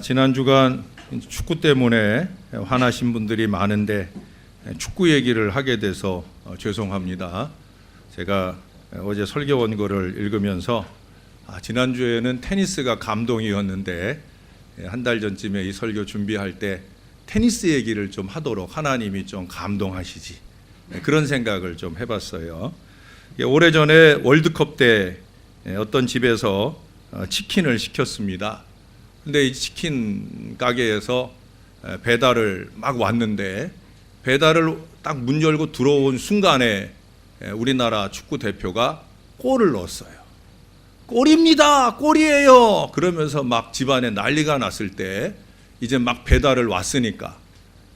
지난 주간 축구 때문에 화나신 분들이 많은데 축구 얘기를 하게 돼서 죄송합니다. 제가 어제 설교 원고를 읽으면서 지난주에는 테니스가 감동이었는데 한 달 전쯤에 이 설교 준비할 때 테니스 얘기를 좀 하도록 하나님이 좀 감동하시지, 그런 생각을 좀 해봤어요. 오래전에 월드컵 때 어떤 집에서 치킨을 시켰습니다. 근데 이 치킨 가게에서 배달을 막 왔는데 배달을 딱 문 열고 들어온 순간에 우리나라 축구 대표가 골을 넣었어요. 골입니다, 골이에요 그러면서 막 집안에 난리가 났을 때 이제 막 배달을 왔으니까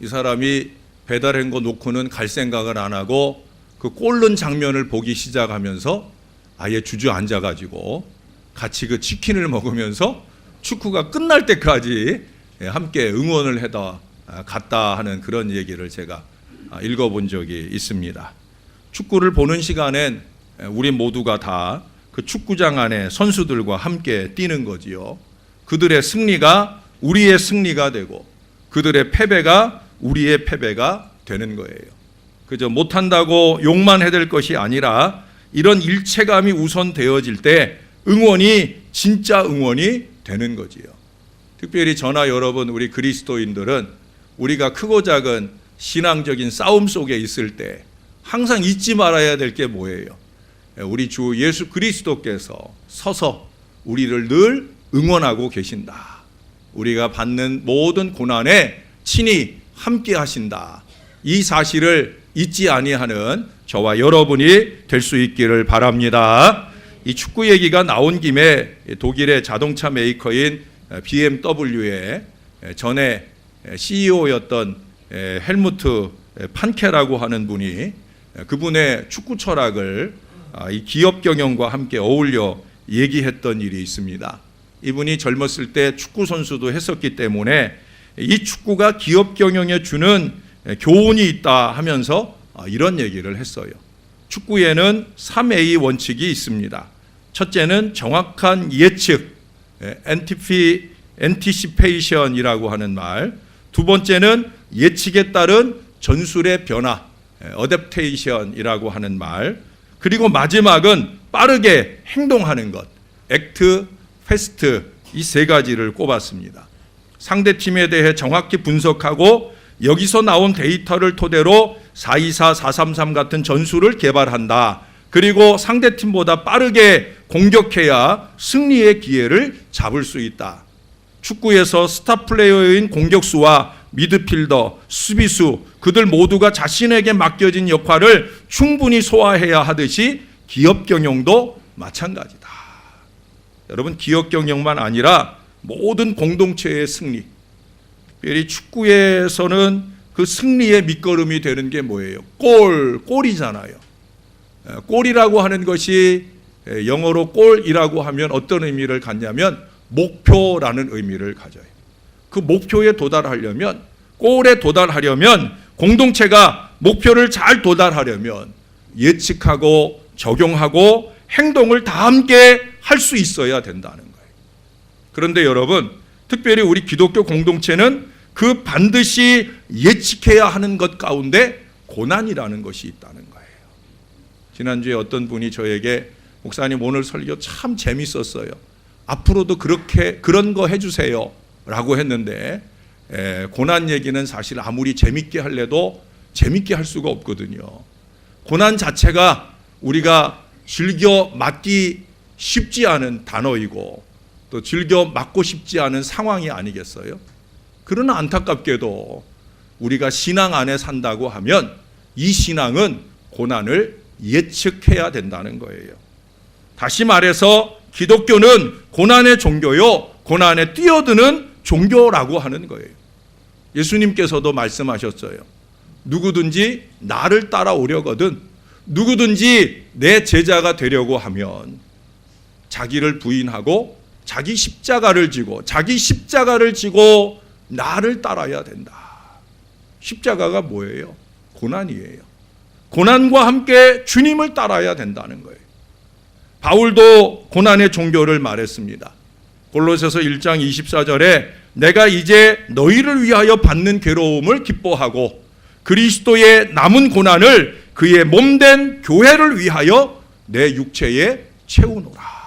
이 사람이 배달한 거 놓고는 갈 생각을 안 하고 그 골 넣은 장면을 보기 시작하면서 아예 주저앉아가지고 같이 그 치킨을 먹으면서 축구가 끝날 때까지 함께 응원을 해다 갔다 하는 그런 얘기를 제가 읽어본 적이 있습니다. 축구를 보는 시간엔 우리 모두가 다 그 축구장 안에 선수들과 함께 뛰는 거지요. 그들의 승리가 우리의 승리가 되고 그들의 패배가 우리의 패배가 되는 거예요. 그저 못한다고 욕만 해댈 것이 아니라 이런 일체감이 우선되어질 때 응원이 진짜 응원이 되는 거지요. 특별히 저나 여러분 우리 그리스도인들은 우리가 크고 작은 신앙적인 싸움 속에 있을 때 항상 잊지 말아야 될 게 뭐예요? 우리 주 예수 그리스도께서 서서 우리를 늘 응원하고 계신다. 우리가 받는 모든 고난에 친히 함께 하신다. 이 사실을 잊지 아니하는 저와 여러분이 될 수 있기를 바랍니다. 이 축구 얘기가 나온 김에 독일의 자동차 메이커인 BMW의 전에 CEO였던 헬무트 판케라고 하는 분이 그분의 축구 철학을 이 기업 경영과 함께 어울려 얘기했던 일이 있습니다. 이분이 젊었을 때 축구 선수도 했었기 때문에 이 축구가 기업 경영에 주는 교훈이 있다 하면서 이런 얘기를 했어요. 축구에는 3A 원칙이 있습니다. 첫째는 정확한 예측, 엔티시페이션이라고 하는 말. 두 번째는 예측에 따른 전술의 변화, 어댑테이션이라고 하는 말. 그리고 마지막은 빠르게 행동하는 것, 액트, 패스트, 이 세 가지를 꼽았습니다. 상대팀에 대해 정확히 분석하고 여기서 나온 데이터를 토대로 4-2-4, 4-3-3 같은 전술을 개발한다. 그리고 상대팀보다 빠르게 공격해야 승리의 기회를 잡을 수 있다. 축구에서 스타 플레이어인 공격수와 미드필더, 수비수, 그들 모두가 자신에게 맡겨진 역할을 충분히 소화해야 하듯이 기업 경영도 마찬가지다. 여러분, 기업 경영만 아니라 모든 공동체의 승리, 특별히 축구에서는 그 승리의 밑거름이 되는 게 뭐예요? 골이잖아요. 골이라고 하는 것이 영어로 골이라고 하면 어떤 의미를 갖냐면 목표라는 의미를 가져요. 그 목표에 도달하려면, 골에 도달하려면, 공동체가 목표를 잘 도달하려면 예측하고 적용하고 행동을 다 함께 할 수 있어야 된다는 거예요. 그런데 여러분, 특별히 우리 기독교 공동체는 그 반드시 예측해야 하는 것 가운데 고난이라는 것이 있다는 거예요. 지난주에 어떤 분이 저에게 목사님 오늘 설교 참 재밌었어요. 앞으로도 그런 거 해주세요 라고 했는데 고난 얘기는 사실 아무리 재밌게 할래도 재밌게 할 수가 없거든요. 고난 자체가 우리가 즐겨 맞기 쉽지 않은 단어이고 또 즐겨 맞고 싶지 않은 상황이 아니겠어요? 그러나 안타깝게도 우리가 신앙 안에 산다고 하면 이 신앙은 고난을 예측해야 된다는 거예요. 다시 말해서 기독교는 고난의 종교요, 고난에 뛰어드는 종교라고 하는 거예요. 예수님께서도 말씀하셨어요. 누구든지 나를 따라오려거든, 누구든지 내 제자가 되려고 하면 자기를 부인하고 자기 십자가를 지고 나를 따라야 된다. 십자가가 뭐예요? 고난이에요. 고난과 함께 주님을 따라야 된다는 거예요. 바울도 고난의 종교를 말했습니다. 골로새서 1장 24절에 내가 이제 너희를 위하여 받는 괴로움을 기뻐하고 그리스도의 남은 고난을 그의 몸된 교회를 위하여 내 육체에 채우노라.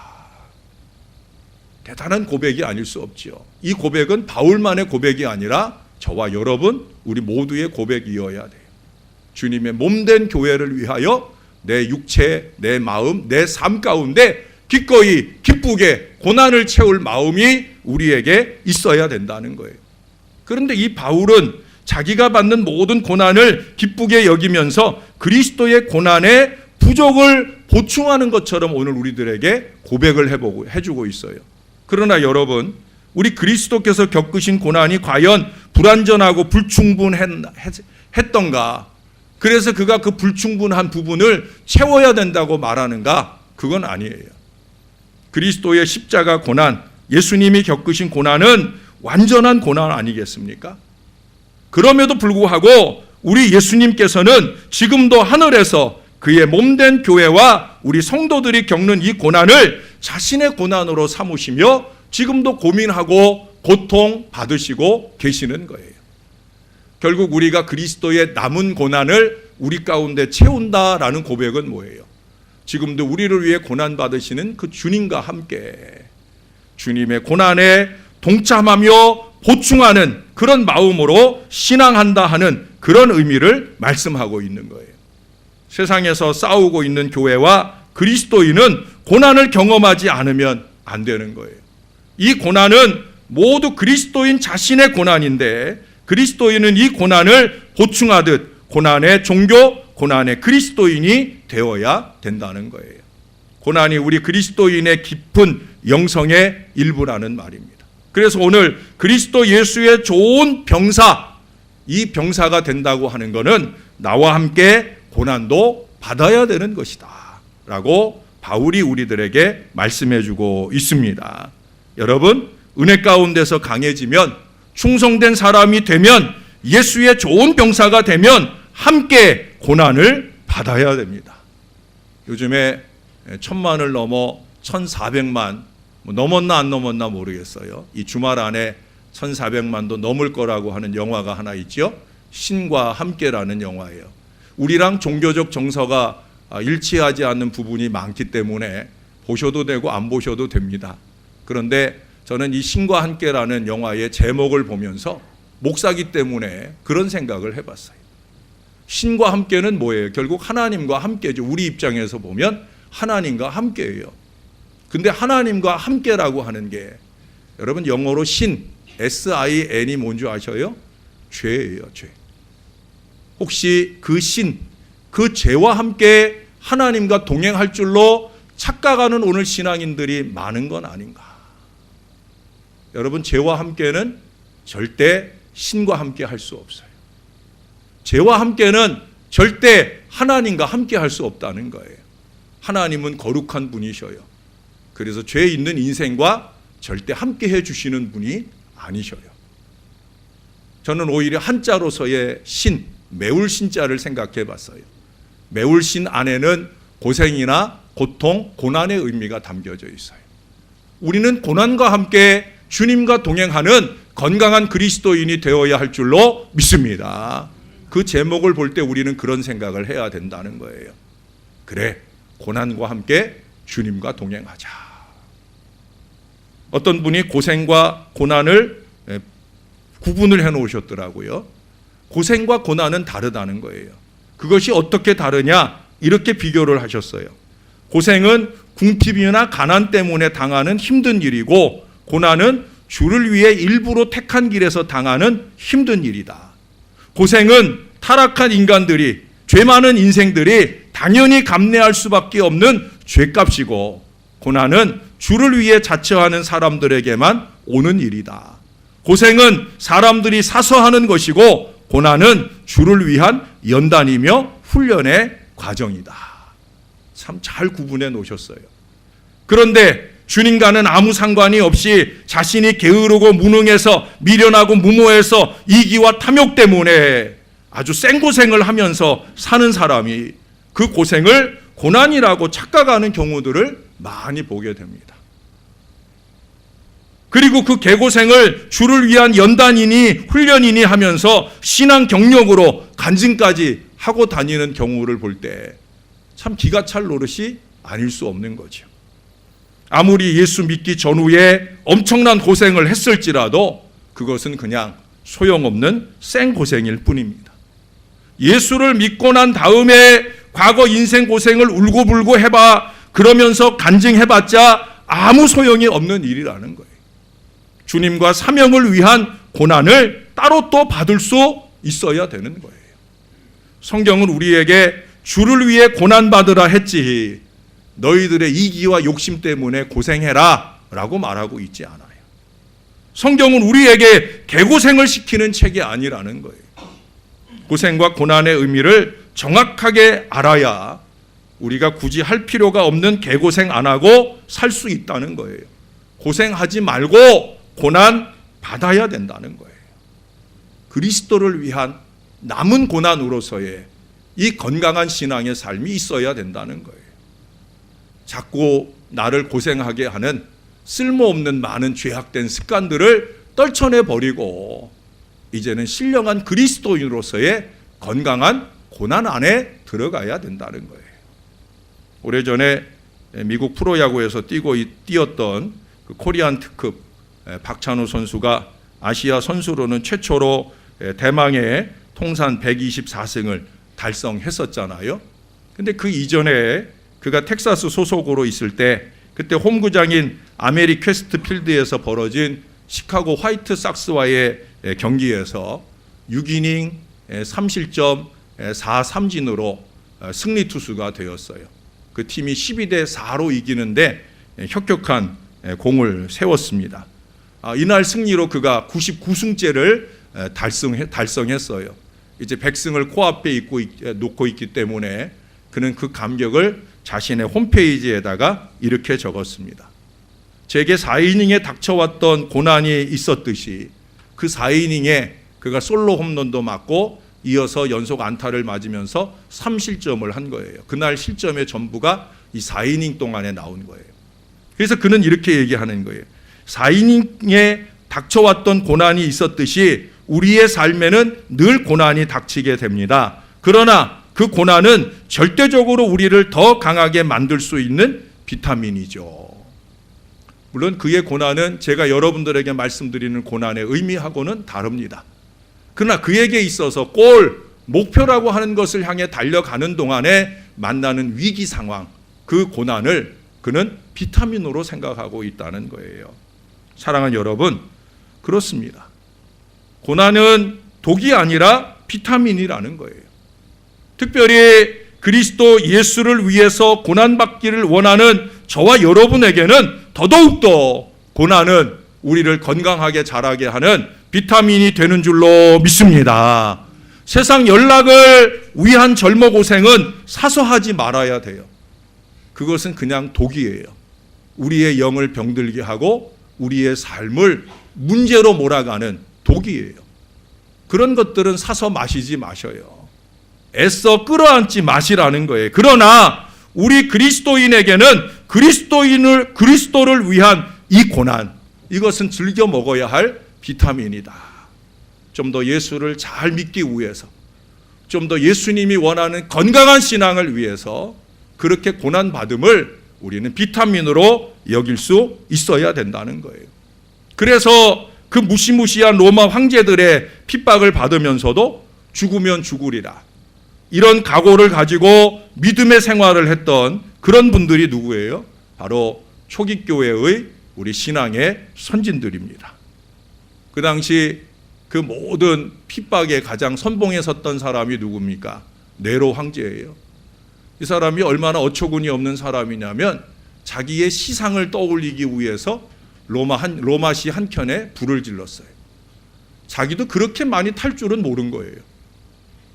대단한 고백이 아닐 수 없지요. 이 고백은 바울만의 고백이 아니라 저와 여러분, 우리 모두의 고백이어야 돼요. 주님의 몸된 교회를 위하여 내 육체, 내 마음, 내 삶 가운데 기꺼이 기쁘게 고난을 채울 마음이 우리에게 있어야 된다는 거예요. 그런데 이 바울은 자기가 받는 모든 고난을 기쁘게 여기면서 그리스도의 고난의 부족을 보충하는 것처럼 오늘 우리들에게 고백을 해주고 있어요. 그러나 여러분, 우리 그리스도께서 겪으신 고난이 과연 불완전하고 불충분했던가? 그래서 그가 그 불충분한 부분을 채워야 된다고 말하는가? 그건 아니에요. 그리스도의 십자가 고난, 예수님이 겪으신 고난은 완전한 고난 아니겠습니까? 그럼에도 불구하고 우리 예수님께서는 지금도 하늘에서 그의 몸된 교회와 우리 성도들이 겪는 이 고난을 자신의 고난으로 삼으시며 지금도 고민하고 고통 받으시고 계시는 거예요. 결국 우리가 그리스도의 남은 고난을 우리 가운데 채운다라는 고백은 뭐예요? 지금도 우리를 위해 고난 받으시는 그 주님과 함께 주님의 고난에 동참하며 보충하는 그런 마음으로 신앙한다 하는 그런 의미를 말씀하고 있는 거예요. 세상에서 싸우고 있는 교회와 그리스도인은 고난을 경험하지 않으면 안 되는 거예요. 이 고난은 모두 그리스도인 자신의 고난인데 그리스도인은 이 고난을 보충하듯 고난의 종교, 고난의 그리스도인이 되어야 된다는 거예요. 고난이 우리 그리스도인의 깊은 영성의 일부라는 말입니다. 그래서 오늘 그리스도 예수의 좋은 병사, 이 병사가 된다고 하는 것은 나와 함께 고난도 받아야 되는 것이다 라고 바울이 우리들에게 말씀해 주고 있습니다. 여러분, 은혜 가운데서 강해지면, 충성된 사람이 되면, 예수의 좋은 병사가 되면 함께 고난을 받아야 됩니다. 요즘에 1000만을 넘어 1400만, 넘었나 안 넘었나 모르겠어요. 이 주말 안에 1400만도 넘을 거라고 하는 영화가 하나 있죠. 신과 함께라는 영화예요. 우리랑 종교적 정서가 일치하지 않는 부분이 많기 때문에 보셔도 되고 안 보셔도 됩니다. 그런데 저는 이 신과 함께라는 영화의 제목을 보면서 목사기 때문에 그런 생각을 해봤어요. 신과 함께는 뭐예요? 결국 하나님과 함께죠. 우리 입장에서 보면 하나님과 함께예요. 근데 하나님과 함께라고 하는 게 여러분 영어로 신, S-I-N이 뭔지 아셔요? 죄예요, 죄. 혹시 그 신, 그 죄와 함께 하나님과 동행할 줄로 착각하는 오늘 신앙인들이 많은 건 아닌가? 여러분, 죄와 함께는 절대 신과 함께 할 수 없어요. 죄와 함께는 절대 하나님과 함께 할 수 없다는 거예요. 하나님은 거룩한 분이셔요. 그래서 죄 있는 인생과 절대 함께 해주시는 분이 아니셔요. 저는 오히려 한자로서의 신, 매울 신자를 생각해 봤어요. 매울 신 안에는 고생이나 고통, 고난의 의미가 담겨져 있어요. 우리는 고난과 함께 주님과 동행하는 건강한 그리스도인이 되어야 할 줄로 믿습니다. 그 제목을 볼 때 우리는 그런 생각을 해야 된다는 거예요. 그래, 고난과 함께 주님과 동행하자. 어떤 분이 고생과 고난을 구분을 해 놓으셨더라고요. 고생과 고난은 다르다는 거예요. 그것이 어떻게 다르냐? 이렇게 비교를 하셨어요. 고생은 궁핍이나 가난 때문에 당하는 힘든 일이고, 고난은 주를 위해 일부러 택한 길에서 당하는 힘든 일이다. 고생은 타락한 인간들이, 죄 많은 인생들이 당연히 감내할 수밖에 없는 죄값이고, 고난은 주를 위해 자처하는 사람들에게만 오는 일이다. 고생은 사람들이 사서 하는 것이고, 고난은 주를 위한 연단이며 훈련의 과정이다. 참 잘 구분해 놓으셨어요. 그런데 주님과는 아무 상관이 없이 자신이 게으르고 무능해서 미련하고 무모해서 이기와 탐욕 때문에 아주 생고생을 하면서 사는 사람이 그 고생을 고난이라고 착각하는 경우들을 많이 보게 됩니다. 그리고 그 개고생을 주를 위한 연단이니 훈련이니 하면서 신앙 경력으로 간증까지 하고 다니는 경우를 볼 때 참 기가 찰 노릇이 아닐 수 없는 거죠. 아무리 예수 믿기 전후에 엄청난 고생을 했을지라도 그것은 그냥 소용없는 생고생일 뿐입니다. 예수를 믿고 난 다음에 과거 인생 고생을 울고불고 해봐 그러면서 간증해봤자 아무 소용이 없는 일이라는 거예요. 주님과 사명을 위한 고난을 따로 또 받을 수 있어야 되는 거예요. 성경은 우리에게 주를 위해 고난받으라 했지 너희들의 이기와 욕심 때문에 고생해라 라고 말하고 있지 않아요. 성경은 우리에게 개고생을 시키는 책이 아니라는 거예요. 고생과 고난의 의미를 정확하게 알아야 우리가 굳이 할 필요가 없는 개고생 안 하고 살 수 있다는 거예요. 고생하지 말고 고난 받아야 된다는 거예요. 그리스도를 위한 남은 고난으로서의 이 건강한 신앙의 삶이 있어야 된다는 거예요. 자꾸 나를 고생하게 하는 쓸모없는 많은 죄악된 습관들을 떨쳐내버리고 이제는 신령한 그리스도인으로서의 건강한 고난 안에 들어가야 된다는 거예요. 오래전에 미국 프로야구에서 뛰었던 그 코리안 특급 박찬호 선수가 아시아 선수로는 최초로 대망의 통산 124승을 달성했었잖아요. 근데 그 이전에 그가 텍사스 소속으로 있을 때 그때 홈구장인 아메리퀘스트 필드에서 벌어진 시카고 화이트삭스와의 경기에서 6이닝 3실점 4삼진으로 승리 투수가 되었어요. 그 팀이 12대4로 이기는데 혁혁한 공을 세웠습니다. 이날 승리로 그가 99승째를 달성했어요. 이제 100승을 코앞에 놓고 있기 때문에 그는 그 감격을 자신의 홈페이지에다가 이렇게 적었습니다. 제게 4이닝에 닥쳐왔던 고난이 있었듯이 그 4이닝에 그가 솔로 홈런도 맞고 이어서 연속 안타를 맞으면서 3실점을 한 거예요. 그날 실점의 전부가 이 4이닝 동안에 나온 거예요. 그래서 그는 이렇게 얘기하는 거예요. 4이닝에 닥쳐왔던 고난이 있었듯이 우리의 삶에는 늘 고난이 닥치게 됩니다. 그러나 그 고난은 절대적으로 우리를 더 강하게 만들 수 있는 비타민이죠. 물론 그의 고난은 제가 여러분들에게 말씀드리는 고난의 의미하고는 다릅니다. 그러나 그에게 있어서 목표라고 하는 것을 향해 달려가는 동안에 만나는 위기 상황, 그 고난을 그는 비타민으로 생각하고 있다는 거예요. 사랑하는 여러분, 그렇습니다. 고난은 독이 아니라 비타민이라는 거예요. 특별히 그리스도 예수를 위해서 고난받기를 원하는 저와 여러분에게는 더더욱더 고난은 우리를 건강하게 자라게 하는 비타민이 되는 줄로 믿습니다. 세상 연락을 위한 젊어 고생은 사소하지 말아야 돼요. 그것은 그냥 독이에요. 우리의 영을 병들게 하고 우리의 삶을 문제로 몰아가는 독이에요. 그런 것들은 사서 마시지 마셔요. 애써 끌어안지 마시라는 거예요. 그러나 우리 그리스도인에게는 그리스도를 위한 이 고난, 이것은 즐겨 먹어야 할 비타민이다. 좀 더 예수를 잘 믿기 위해서, 좀 더 예수님이 원하는 건강한 신앙을 위해서 그렇게 고난받음을 우리는 비타민으로 여길 수 있어야 된다는 거예요. 그래서 그 무시무시한 로마 황제들의 핍박을 받으면서도 죽으면 죽으리라, 이런 각오를 가지고 믿음의 생활을 했던 그런 분들이 누구예요? 바로 초기교회의 우리 신앙의 선진들입니다. 그 당시 그 모든 핍박에 가장 선봉에 섰던 사람이 누굽니까? 네로 황제예요. 이 사람이 얼마나 어처구니 없는 사람이냐면 자기의 시상을 떠올리기 위해서 로마시 한켠에 불을 질렀어요. 자기도 그렇게 많이 탈 줄은 모른 거예요.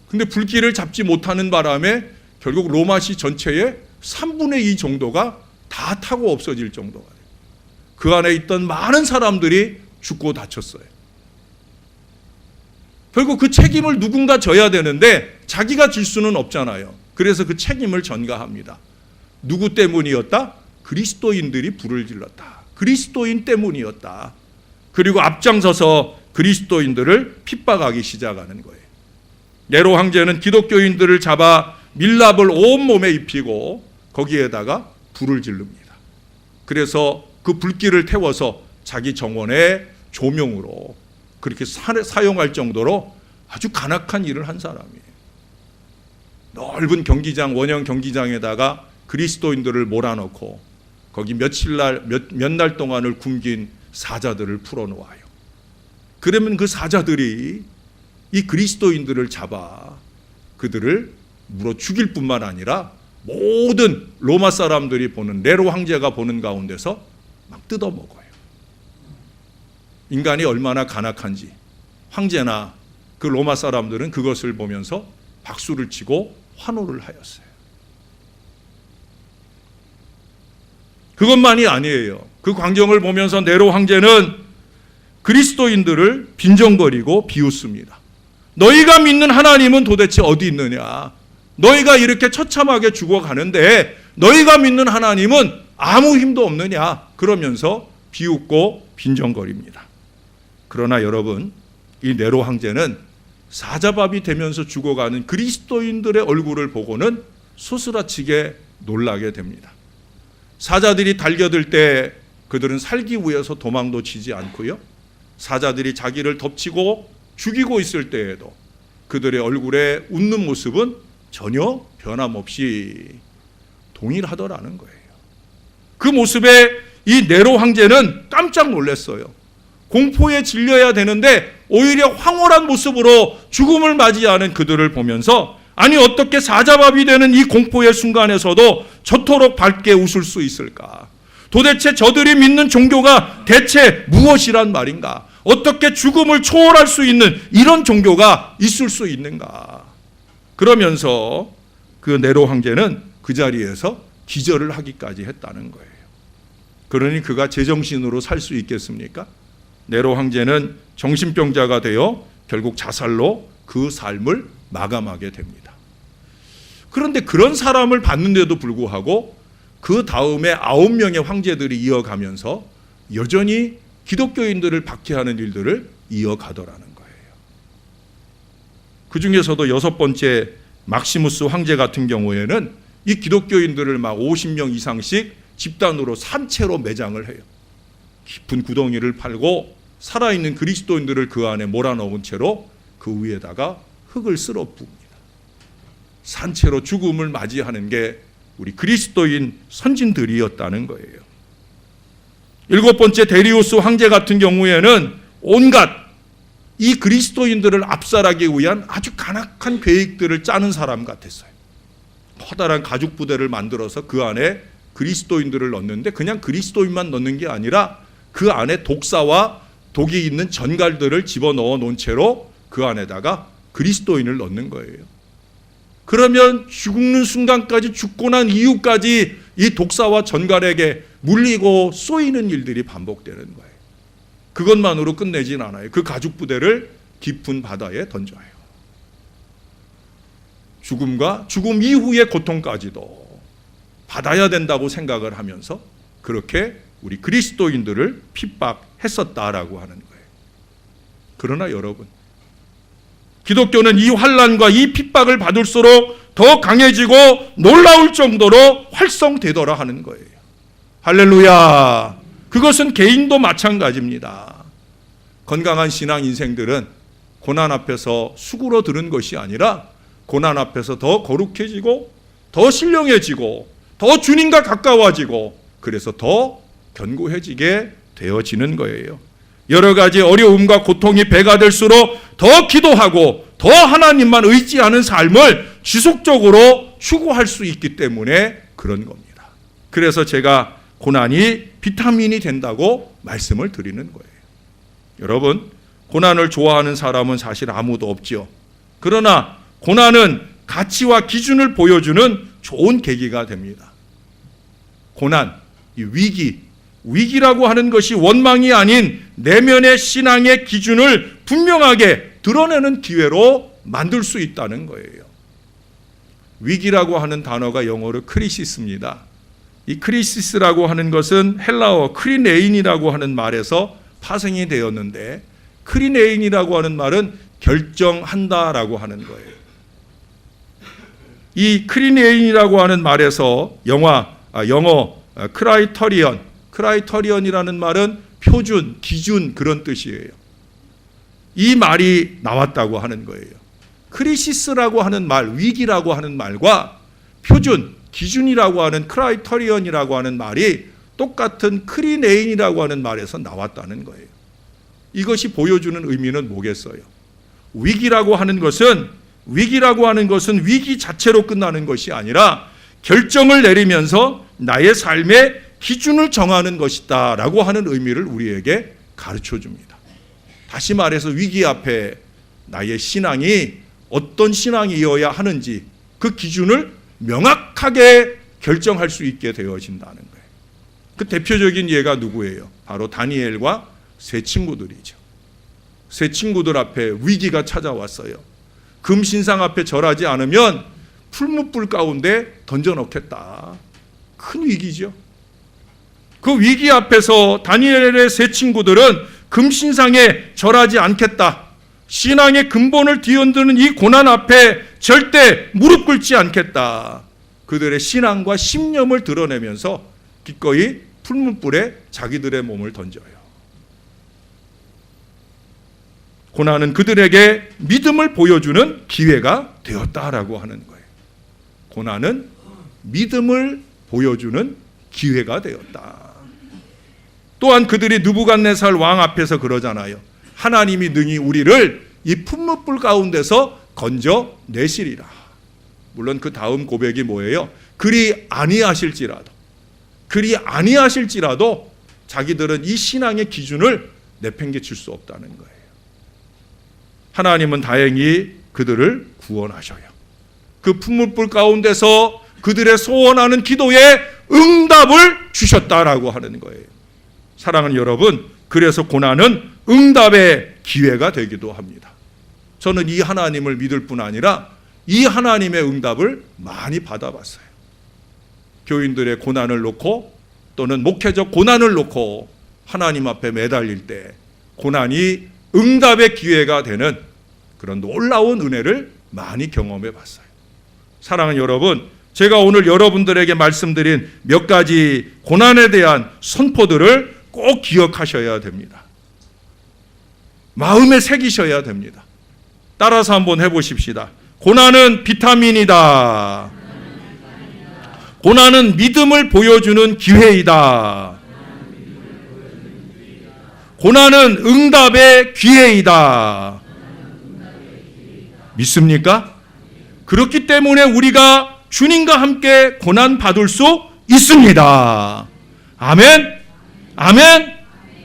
근데 불길을 잡지 못하는 바람에 결국 로마시 전체의 3분의 2 정도가 다 타고 없어질 정도가 돼요. 그 안에 있던 많은 사람들이 죽고 다쳤어요. 결국 그 책임을 누군가 져야 되는데 자기가 질 수는 없잖아요. 그래서 그 책임을 전가합니다. 누구 때문이었다? 그리스도인들이 불을 질렀다. 그리스도인 때문이었다. 그리고 앞장서서 그리스도인들을 핍박하기 시작하는 거예요. 네로 황제는 기독교인들을 잡아 밀랍을 온몸에 입히고 거기에다가 불을 지릅니다. 그래서 그 불길을 태워서 자기 정원의 조명으로 그렇게 사용할 정도로 아주 간악한 일을 한 사람이에요. 넓은 경기장, 원형 경기장에다가 그리스도인들을 몰아넣고 거기 몇 날 동안을 굶긴 사자들을 풀어놓아요. 그러면 그 사자들이 이 그리스도인들을 잡아 그들을 물어 죽일 뿐만 아니라 모든 로마 사람들이 보는, 네로 황제가 보는 가운데서 막 뜯어먹어요. 인간이 얼마나 간악한지 황제나 그 로마 사람들은 그것을 보면서 박수를 치고 환호를 하였어요. 그것만이 아니에요. 그 광경을 보면서 네로 황제는 그리스도인들을 빈정거리고 비웃습니다. 너희가 믿는 하나님은 도대체 어디 있느냐? 너희가 이렇게 처참하게 죽어가는데 너희가 믿는 하나님은 아무 힘도 없느냐? 그러면서 비웃고 빈정거립니다. 그러나 여러분, 이 네로 황제는 사자밥이 되면서 죽어가는 그리스도인들의 얼굴을 보고는 소스라치게 놀라게 됩니다. 사자들이 달겨들 때 그들은 살기 위해서 도망도 치지 않고요, 사자들이 자기를 덮치고 죽이고 있을 때에도 그들의 얼굴에 웃는 모습은 전혀 변함없이 동일하더라는 거예요. 그 모습에 이 네로 황제는 깜짝 놀랐어요. 공포에 질려야 되는데 오히려 황홀한 모습으로 죽음을 맞이하는 그들을 보면서, 아니 어떻게 사자밥이 되는 이 공포의 순간에서도 저토록 밝게 웃을 수 있을까? 도대체 저들이 믿는 종교가 대체 무엇이란 말인가? 어떻게 죽음을 초월할 수 있는 이런 종교가 있을 수 있는가? 그러면서 그 네로 황제는 그 자리에서 기절을 하기까지 했다는 거예요. 그러니 그가 제정신으로 살 수 있겠습니까? 네로 황제는 정신병자가 되어 결국 자살로 그 삶을 마감하게 됩니다. 그런데 그런 사람을 봤는데도 불구하고 그 다음에 9명의 황제들이 이어가면서 여전히 기독교인들을 박해하는 일들을 이어가더라는 거예요. 그 중에서도 6번째 막시무스 황제 같은 경우에는 이 기독교인들을 막 50명 이상씩 집단으로 산채로 매장을 해요. 깊은 구덩이를 팔고 살아있는 그리스도인들을 그 안에 몰아넣은 채로 그 위에다가 흙을 쓸어 붓습니다. 산채로 죽음을 맞이하는 게 우리 그리스도인 선진들이었다는 거예요. 7번째 데리우스 황제 같은 경우에는 온갖 이 그리스도인들을 압살하기 위한 아주 간악한 계획들을 짜는 사람 같았어요. 커다란 가죽 부대를 만들어서 그 안에 그리스도인들을 넣는데 그냥 그리스도인만 넣는 게 아니라 그 안에 독사와 독이 있는 전갈들을 집어넣어 놓은 채로 그 안에다가 그리스도인을 넣는 거예요. 그러면 죽는 순간까지, 죽고 난 이후까지 이 독사와 전갈에게 물리고 쏘이는 일들이 반복되는 거예요. 그것만으로 끝내진 않아요. 그 가죽 부대를 깊은 바다에 던져요. 죽음과 죽음 이후의 고통까지도 받아야 된다고 생각을 하면서 그렇게 우리 그리스도인들을 핍박했었다라고 하는 거예요. 그러나 여러분, 기독교는 이 환난과 이 핍박을 받을수록 더 강해지고 놀라울 정도로 활성되더라 하는 거예요. 할렐루야. 그것은 개인도 마찬가지입니다. 건강한 신앙 인생들은 고난 앞에서 수그러드는 것이 아니라 고난 앞에서 더 거룩해지고 더 신령해지고 더 주님과 가까워지고 그래서 더 견고해지게 되어지는 거예요. 여러 가지 어려움과 고통이 배가 될수록 더 기도하고 더 하나님만 의지하는 삶을 지속적으로 추구할 수 있기 때문에 그런 겁니다. 그래서 제가 고난이 비타민이 된다고 말씀을 드리는 거예요. 여러분, 고난을 좋아하는 사람은 사실 아무도 없죠. 그러나 고난은 가치와 기준을 보여주는 좋은 계기가 됩니다. 고난, 이 위기라고 하는 것이 원망이 아닌 내면의 신앙의 기준을 분명하게 드러내는 기회로 만들 수 있다는 거예요. 위기라고 하는 단어가 영어로 크리시스입니다. 이 크리시스라고 하는 것은 헬라어 크리네인이라고 하는 말에서 파생이 되었는데, 크리네인이라고 하는 말은 결정한다라고 하는 거예요. 이 크리네인이라고 하는 말에서 영어 크라이터리언이라는 말은 표준, 기준 그런 뜻이에요. 이 말이 나왔다고 하는 거예요. 크리시스라고 하는 말, 위기라고 하는 말과 표준, 기준이라고 하는 크라이터리언이라고 하는 말이 똑같은 크리네인이라고 하는 말에서 나왔다는 거예요. 이것이 보여주는 의미는 뭐겠어요? 위기라고 하는 것은 위기 자체로 끝나는 것이 아니라 결정을 내리면서 나의 삶의 기준을 정하는 것이다 라고 하는 의미를 우리에게 가르쳐 줍니다. 다시 말해서 위기 앞에 나의 신앙이 어떤 신앙이어야 하는지 그 기준을 명확하게 결정할 수 있게 되어진다는 거예요. 그 대표적인 예가 누구예요? 바로 다니엘과 세 친구들이죠. 세 친구들 앞에 위기가 찾아왔어요. 금신상 앞에 절하지 않으면 풀무불 가운데 던져넣겠다. 큰 위기죠. 그 위기 앞에서 다니엘의 세 친구들은 금신상에 절하지 않겠다. 신앙의 근본을 뒤흔드는 이 고난 앞에 절대 무릎 꿇지 않겠다. 그들의 신앙과 신념을 드러내면서 기꺼이 풀무불에 자기들의 몸을 던져요. 고난은 그들에게 믿음을 보여주는 기회가 되었다라고 하는 거예요. 고난은 믿음을 보여주는 기회가 되었다. 또한 그들이 느부갓네살 왕 앞에서 그러잖아요. 하나님이 능히 우리를 이 풀무불 가운데서 건져내시리라. 물론 그 다음 고백이 뭐예요? 그리 아니하실지라도 자기들은 이 신앙의 기준을 내팽개칠 수 없다는 거예요. 하나님은 다행히 그들을 구원하셔요. 그 풀무불 가운데서 그들의 소원하는 기도에 응답을 주셨다라고 하는 거예요. 사랑하는 여러분, 그래서 고난은 응답의 기회가 되기도 합니다. 저는 이 하나님을 믿을 뿐 아니라 이 하나님의 응답을 많이 받아봤어요. 교인들의 고난을 놓고 또는 목회적 고난을 놓고 하나님 앞에 매달릴 때 고난이 응답의 기회가 되는 그런 놀라운 은혜를 많이 경험해 봤어요. 사랑하는 여러분, 제가 오늘 여러분들에게 말씀드린 몇 가지 고난에 대한 선포들을 꼭 기억하셔야 됩니다. 마음에 새기셔야 됩니다. 따라서 한번 해보십시다. 고난은 비타민이다. 고난은 믿음을 보여주는 기회이다. 고난은 응답의 기회이다. 믿습니까? 그렇기 때문에 우리가 주님과 함께 고난 받을 수 있습니다. 아멘. 아멘.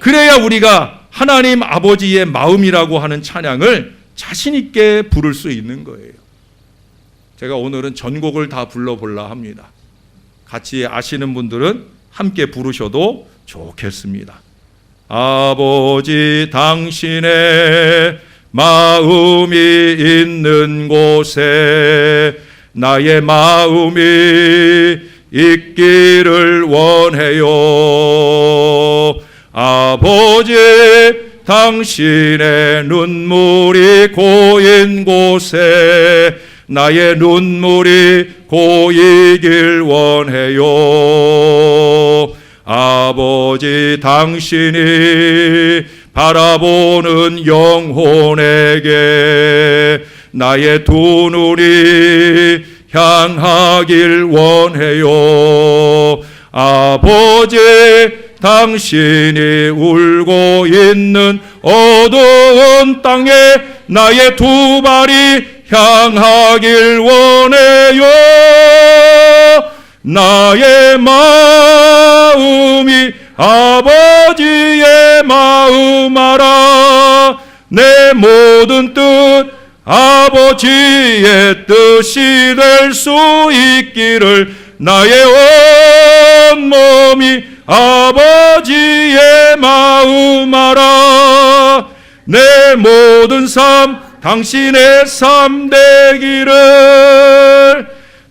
그래야 우리가 하나님 아버지의 마음이라고 하는 찬양을 자신 있게 부를 수 있는 거예요. 제가 오늘은 전곡을 다 불러보려 합니다. 같이 아시는 분들은 함께 부르셔도 좋겠습니다. 아버지, 당신의 마음이 있는 곳에 나의 마음이 있기를 원해요. 아버지, 당신의 눈물이 고인 곳에 나의 눈물이 고이길 원해요. 아버지, 당신이 바라보는 영혼에게 나의 두 눈이 향하길 원해요. 아버지, 당신이 울고 있는 어두운 땅에 나의 두 발이 향하길 원해요. 나의 마음이 아버지의 마음 알아. 내 모든 뜻 아버지의 뜻이 될 수 있기를 나의 온몸이 아버지의 마음 알아. 내 모든 삶 당신의 삶 되기를.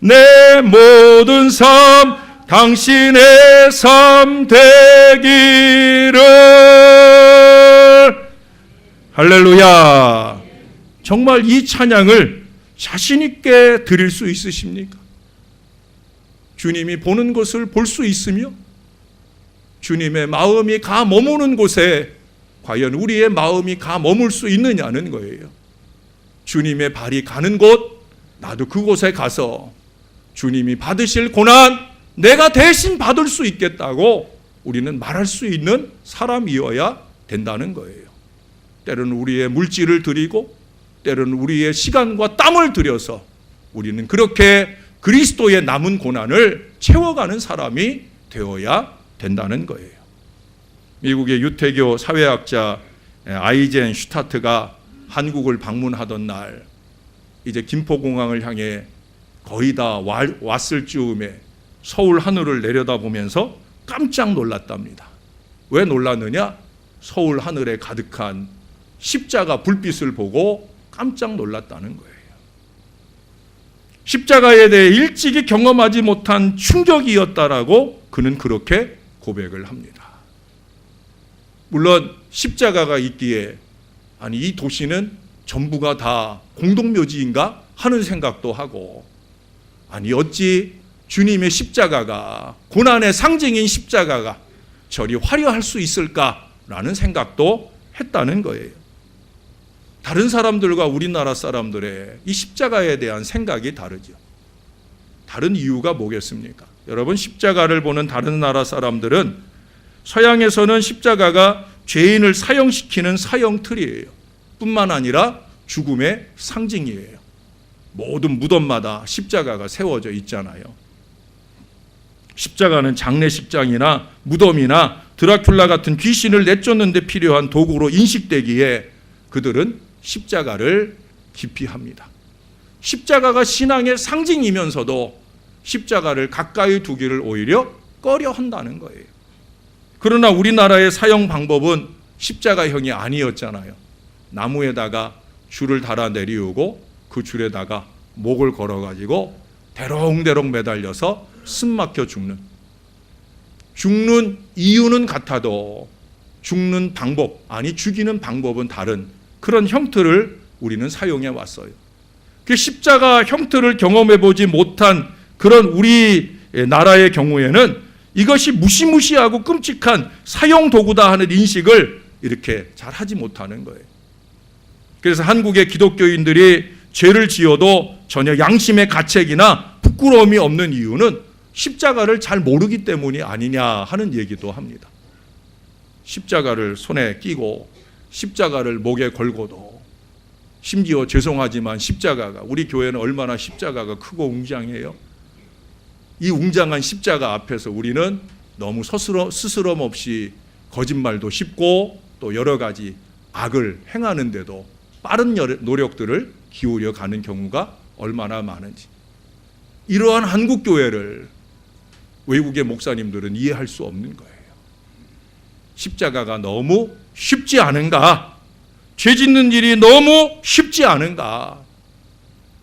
내 모든 삶 당신의 삶 되기를. 할렐루야. 정말 이 찬양을 자신 있게 드릴 수 있으십니까? 주님이 보는 것을 볼 수 있으며 주님의 마음이 가 머무는 곳에 과연 우리의 마음이 가 머물 수 있느냐는 거예요. 주님의 발이 가는 곳, 나도 그곳에 가서 주님이 받으실 고난 내가 대신 받을 수 있겠다고 우리는 말할 수 있는 사람이어야 된다는 거예요. 때로는 우리의 물질을 드리고 때로는 우리의 시간과 땀을 들여서 우리는 그렇게 그리스도의 남은 고난을 채워가는 사람이 되어야 된다는 거예요. 미국의 유태교 사회학자 아이젠 슈타트가 한국을 방문하던 날 이제 김포공항을 향해 거의 다 왔을 즈음에 서울 하늘을 내려다보면서 깜짝 놀랐답니다. 왜 놀랐느냐? 서울 하늘에 가득한 십자가 불빛을 보고 깜짝 놀랐다는 거예요. 십자가에 대해 일찍이 경험하지 못한 충격이었다라고 그는 그렇게 고백을 합니다. 물론 십자가가 있기에 아니 이 도시는 전부가 다 공동묘지인가 하는 생각도 하고 아니 어찌 주님의 십자가가 고난의 상징인 십자가가 저리 화려할 수 있을까라는 생각도 했다는 거예요. 다른 사람들과 우리나라 사람들의 이 십자가에 대한 생각이 다르죠. 다른 이유가 뭐겠습니까? 여러분 십자가를 보는 다른 나라 사람들은 서양에서는 십자가가 죄인을 사형시키는 사형틀이에요. 뿐만 아니라 죽음의 상징이에요. 모든 무덤마다 십자가가 세워져 있잖아요. 십자가는 장례식장이나 무덤이나 드라큘라 같은 귀신을 내쫓는 데 필요한 도구로 인식되기에 그들은 십자가를 기피합니다. 십자가가 신앙의 상징이면서도 십자가를 가까이 두기를 오히려 꺼려한다는 거예요. 그러나 우리나라의 사형 방법은 십자가형이 아니었잖아요. 나무에다가 줄을 달아 내리우고 그 줄에다가 목을 걸어가지고 대롱대롱 매달려서 숨 막혀 죽는 이유는 같아도 죽는 방법, 아니 죽이는 방법은 다른 그런 형태를 우리는 사용해 왔어요. 그 십자가 형태를 경험해 보지 못한 그런 우리 나라의 경우에는 이것이 무시무시하고 끔찍한 사형 도구다 하는 인식을 이렇게 잘 하지 못하는 거예요. 그래서 한국의 기독교인들이 죄를 지어도 전혀 양심의 가책이나 부끄러움이 없는 이유는 십자가를 잘 모르기 때문이 아니냐 하는 얘기도 합니다. 십자가를 손에 끼고 십자가를 목에 걸고도 심지어 죄송하지만 십자가가 우리 교회는 얼마나 십자가가 크고 웅장해요. 이 웅장한 십자가 앞에서 우리는 너무 스스럼 없이 거짓말도 쉽고 또 여러 가지 악을 행하는데도 빠른 노력들을 기울여 가는 경우가 얼마나 많은지. 이러한 한국 교회를 외국의 목사님들은 이해할 수 없는 거예요. 십자가가 너무 쉽지 않은가? 죄 짓는 일이 너무 쉽지 않은가?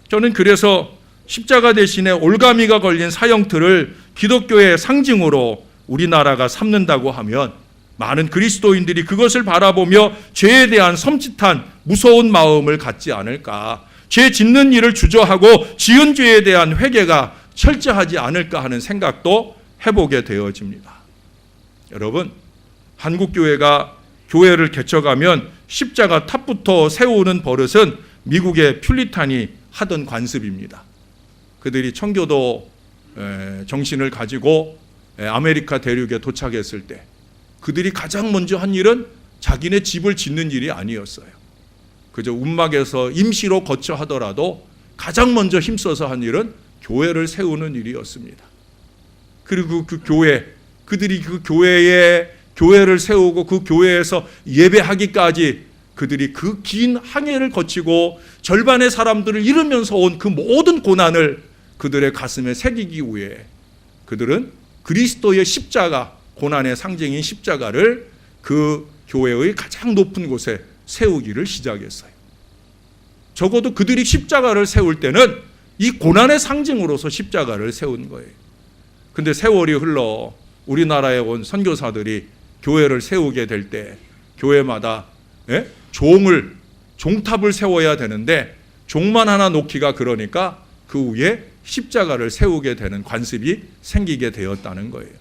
저는 그래서 십자가 대신에 올가미가 걸린 사형틀을 기독교의 상징으로 우리나라가 삼는다고 하면 많은 그리스도인들이 그것을 바라보며 죄에 대한 섬찟한 무서운 마음을 갖지 않을까, 죄 짓는 일을 주저하고 지은 죄에 대한 회개가 철저하지 않을까 하는 생각도 해보게 되어집니다. 여러분, 한국교회가 교회를 개척하면 십자가 탑부터 세우는 버릇은 미국의 퓰리탄이 하던 관습입니다. 그들이 청교도 정신을 가지고 아메리카 대륙에 도착했을 때 그들이 가장 먼저 한 일은 자기네 집을 짓는 일이 아니었어요. 그저 움막에서 임시로 거처 하더라도 가장 먼저 힘써서 한 일은 교회를 세우는 일이었습니다. 그리고 그 교회, 그들이 그 교회를 세우고 그 교회에서 예배하기까지 그들이 그 긴 항해를 거치고 절반의 사람들을 잃으면서 온 그 모든 고난을 그들의 가슴에 새기기 위해 그들은 그리스도의 십자가, 고난의 상징인 십자가를 그 교회의 가장 높은 곳에 세우기를 시작했어요. 적어도 그들이 십자가를 세울 때는 이 고난의 상징으로서 십자가를 세운 거예요. 근데 세월이 흘러 우리나라에 온 선교사들이 교회를 세우게 될 때 교회마다 종탑을 세워야 되는데 종만 하나 놓기가 그러니까 그 위에 십자가를 세우게 되는 관습이 생기게 되었다는 거예요.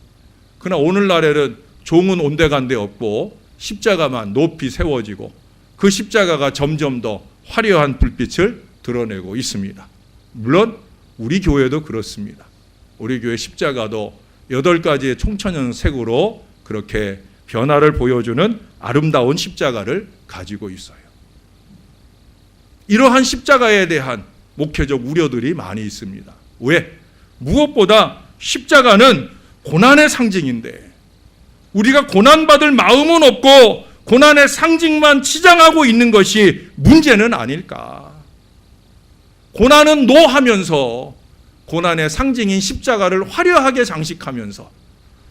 그러나 오늘날에는 종은 온데간데 없고 십자가만 높이 세워지고 그 십자가가 점점 더 화려한 불빛을 드러내고 있습니다. 물론 우리 교회도 그렇습니다. 우리 교회 십자가도 8가지의 총천연색으로 그렇게 변화를 보여주는 아름다운 십자가를 가지고 있어요. 이러한 십자가에 대한 목회적 우려들이 많이 있습니다. 왜? 무엇보다 십자가는 고난의 상징인데 우리가 고난받을 마음은 없고 고난의 상징만 치장하고 있는 것이 문제는 아닐까? 고난은 노하면서 고난의 상징인 십자가를 화려하게 장식하면서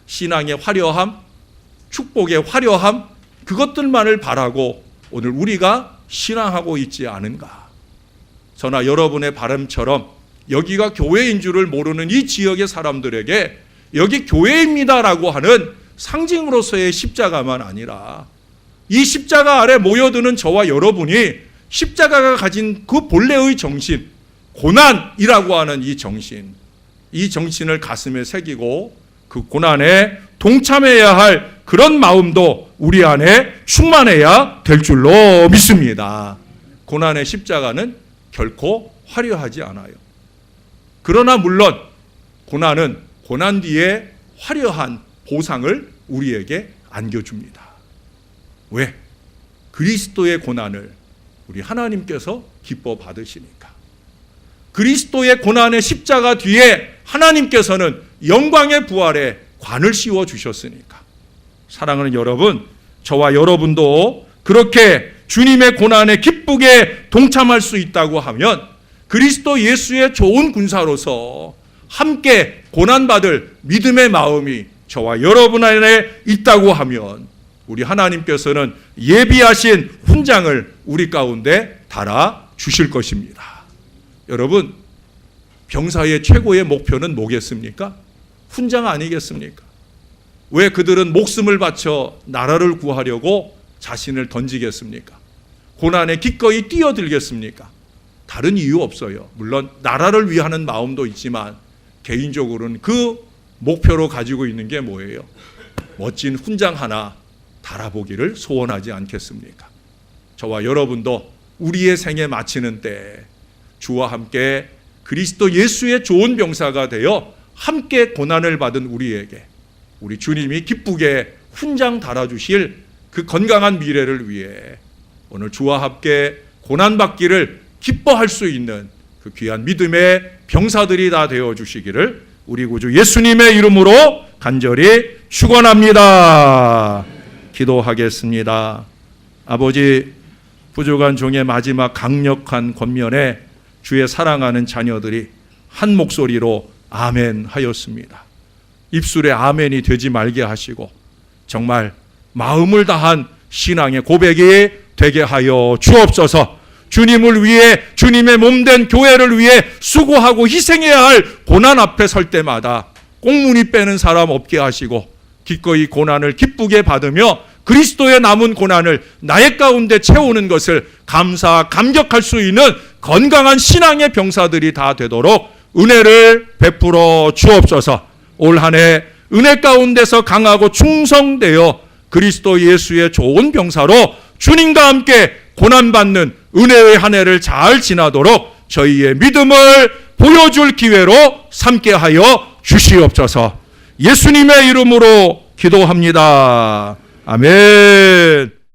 신앙의 화려함, 축복의 화려함, 그것들만을 바라고 오늘 우리가 신앙하고 있지 않은가? 저나 여러분의 바람처럼 여기가 교회인 줄을 모르는 이 지역의 사람들에게 여기 교회입니다라고 하는 상징으로서의 십자가만 아니라 이 십자가 아래 모여드는 저와 여러분이 십자가가 가진 그 본래의 정신, 고난이라고 하는 이 정신을 가슴에 새기고 그 고난에 동참해야 할 그런 마음도 우리 안에 충만해야 될 줄로 믿습니다. 고난의 십자가는 결코 화려하지 않아요. 그러나 물론 고난은 고난 뒤에 화려한 보상을 우리에게 안겨줍니다. 왜? 그리스도의 고난을 우리 하나님께서 기뻐 받으시니까. 그리스도의 고난의 십자가 뒤에 하나님께서는 영광의 부활에 관을 씌워 주셨으니까. 사랑하는 여러분, 저와 여러분도 그렇게 주님의 고난에 기쁘게 동참할 수 있다고 하면 그리스도 예수의 좋은 군사로서 함께 고난받을 믿음의 마음이 저와 여러분 안에 있다고 하면 우리 하나님께서는 예비하신 훈장을 우리 가운데 달아 주실 것입니다. 여러분, 병사의 최고의 목표는 뭐겠습니까? 훈장 아니겠습니까? 왜 그들은 목숨을 바쳐 나라를 구하려고 자신을 던지겠습니까? 고난에 기꺼이 뛰어들겠습니까? 다른 이유 없어요. 물론 나라를 위하는 마음도 있지만 개인적으로는 그 목표로 가지고 있는 게 뭐예요? 멋진 훈장 하나 달아보기를 소원하지 않겠습니까? 저와 여러분도 우리의 생에 마치는 때 주와 함께 그리스도 예수의 좋은 병사가 되어 함께 고난을 받은 우리에게 우리 주님이 기쁘게 훈장 달아주실 그 건강한 미래를 위해 오늘 주와 함께 고난받기를 기뻐할 수 있는 그 귀한 믿음의 병사들이 다 되어주시기를 우리 구주 예수님의 이름으로 간절히 축원합니다. 기도하겠습니다. 아버지, 부족한 종의 마지막 강력한 권면에 주의 사랑하는 자녀들이 한 목소리로 아멘 하였습니다. 입술에 아멘이 되지 말게 하시고 정말 마음을 다한 신앙의 고백이 되게 하여 주옵소서. 주님을 위해, 주님의 몸된 교회를 위해 수고하고 희생해야 할 고난 앞에 설 때마다 꽁무니 빼는 사람 없게 하시고 기꺼이 고난을 기쁘게 받으며 그리스도의 남은 고난을 나의 가운데 채우는 것을 감격할 수 있는 건강한 신앙의 병사들이 다 되도록 은혜를 베풀어 주옵소서. 올 한 해 은혜 가운데서 강하고 충성되어 그리스도 예수의 좋은 병사로 주님과 함께 고난받는 은혜의 한 해를 잘 지나도록 저희의 믿음을 보여줄 기회로 삼게 하여 주시옵소서. 예수님의 이름으로 기도합니다. 아멘.